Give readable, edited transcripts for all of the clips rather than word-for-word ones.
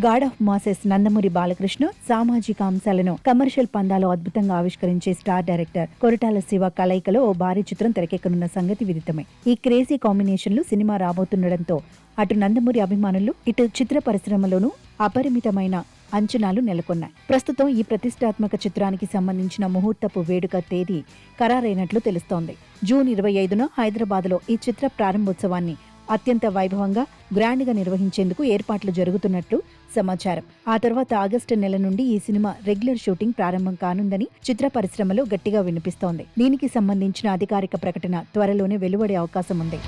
God of masses Nandamuri Balakrishna సామాజిక అంశాలను commercial పందాలో అద్భుతంగా ఆవిష్కరించే స్టార్ డైరెక్టర్ కొరటాల శివ కలయికలో ఓ భారీ చిత్రం తెరకెక్కనున్న సంగతి విదితమే. ఈ క్రేజీ కాంబినేషన్లు సినిమా రాబోతుండటంతో అటు నందమూరి అభిమానులు ఇటు చిత్ర పరిశ్రమలోనూ అపరిమితమైన అంచనాలు నెలకొన్నాయి. ప్రస్తుతం ఈ ప్రతిష్టాత్మక చిత్రానికి సంబంధించిన ముహూర్తపు వేడుక తేదీ ఖరారైనట్లు తెలుస్తోంది. జూన్ 25న హైదరాబాద్లో ఈ చిత్ర ప్రారంభోత్సవాన్ని అత్యంత వైభవంగా గ్రాండ్గా నిర్వహించేందుకు ఏర్పాట్లు జరుగుతున్నట్లు సమాచారం. ఆ తర్వాత ఆగస్టు నెల నుండి ఈ సినిమా రెగ్యులర్ షూటింగ్ ప్రారంభం కానుందని చిత్ర పరిశ్రమలో గట్టిగా వినిపిస్తోంది. దీనికి సంబంధించిన అధికారిక ప్రకటన త్వరలోనే వెలువడే అవకాశం ఉంది.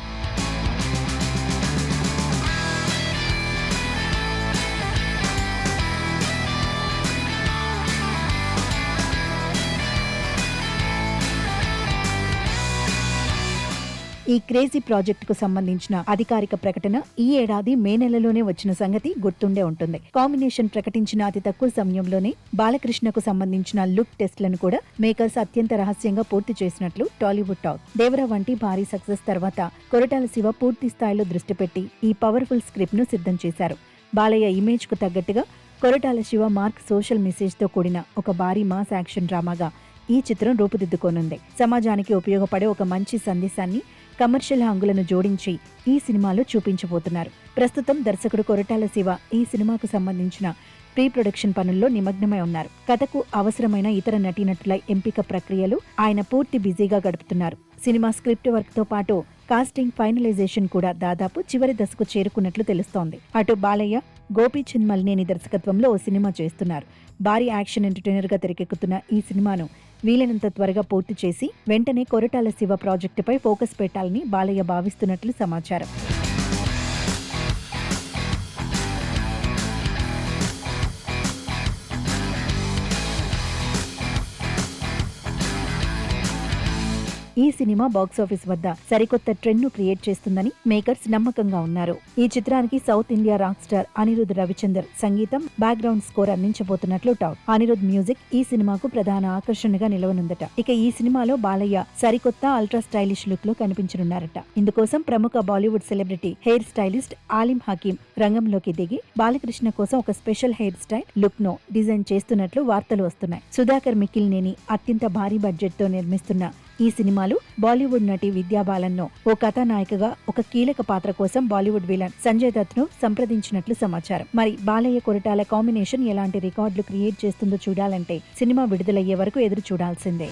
ఈ క్రేజీ ప్రాజెక్టుకు సంబంధించిన అధికారిక ప్రకటన ఈ ఏడాది మే నెలలోనే వచ్చిన సంగతి గుర్తుండే ఉంటుంది. కాంబినేషన్ ప్రకటించిన అతి తక్కువ సమయంలోనే బాలకృష్ణకు సంబంధించిన లుక్ టెస్ట్లను కూడా మేకర్స్ అత్యంత రహస్యంగా పూర్తి చేసినట్లు టాలీవుడ్ టాక్. దేవరా వంటి భారీ సక్సెస్ తర్వాత కొరటాల శివ పూర్తి స్థాయిలో దృష్టి పెట్టి ఈ పవర్ఫుల్ స్క్రిప్ట్ ను సిద్ధం చేశారు. బాలయ్య ఇమేజ్ కు తగ్గట్టుగా Koratala Shiva mark social message తో కూడిన ఒక భారీ మాస్ యాక్షన్ డ్రామాగా ఈ చిత్రం రూపుదిద్దుకోనుంది. సమాజానికి ఉపయోగపడే ఒక మంచి సందేశాన్ని కమర్షియల్ హంగులను జోడించి ఈ సినిమాలో చూపించబోతున్నారు. ప్రస్తుతం దర్శకుడు కొరటాల శివ ఈ సినిమాకు సంబంధించిన ప్రీ ప్రొడక్షన్ పనుల్లో నిమగ్నమై ఉన్నారు. కథకు అవసరమైన ఇతర నటీనటుల ఎంపిక ప్రక్రియలు ఆయన పూర్తి బిజీగా గడుపుతున్నారు. సినిమా స్క్రిప్ట్ వర్క్ తో పాటు కాస్టింగ్ ఫైనలైజేషన్ కూడా దాదాపు చివరి దశకు చేరుకున్నట్లు తెలుస్తోంది. అటు బాలయ్య గోపీచంద్ మలినేని దర్శకత్వంలో ఓ సినిమా చేస్తున్నారు. భారీ యాక్షన్ ఎంటర్టైనర్ గా తెరకెక్కుతున్న ఈ సినిమాను వీలైనంత త్వరగా పూర్తి చేసి వెంటనే కొరటాల శివ ప్రాజెక్టుపై ఫోకస్ పెట్టాలని బాలయ్య భావిస్తున్నట్లు సమాచారం. ఈ సినిమా బాక్సాఫీస్ వద్ద సరికొత్త ట్రెండ్ ను క్రియేట్ చేస్తుందని మేకర్స్ నమ్మకంగా ఉన్నారు. ఈ చిత్రానికి south India rock star Anirudh Ravichander సంగీతం, బ్యాక్గ్రౌండ్ స్కోర్ అందించబోతున్నట్లు టాక్. అనిరుద్ మ్యూజిక్ ఈ సినిమాకు ప్రధాన ఆకర్షణగా నిలవనుందట. ఇక ఈ సినిమాలో బాలయ్య సరికొత్త అల్ట్రా స్టైలిష్ లుక్ లో కనిపించనున్నారట. ఇందుకోసం ప్రముఖ Bollywood celebrity hair stylist Alim Hakim రంగంలోకి దిగి బాలకృష్ణ కోసం ఒక స్పెషల్ హెయిర్ స్టైల్ లుక్ ను డిజైన్ చేస్తున్నట్లు వార్తలు వస్తున్నాయి. సుధాకర్ మిక్కిలినేని అత్యంత భారీ బడ్జెట్ తో నిర్మిస్తున్న ఈ సినిమాలు బాలీవుడ్ నటి విద్యా బాలన్ ను ఓ కథానాయికగా ఒక కీలక పాత్ర కోసం బాలీవుడ్ విలన్ సంజయ్ దత్ ను సంప్రదించినట్లు సమాచారం. మరి బాలయ్య కొరటాల కాంబినేషన్ ఎలాంటి రికార్డులు క్రియేట్ చేస్తుందో చూడాలంటే సినిమా విడుదలయ్యే వరకు ఎదురు చూడాల్సిందే.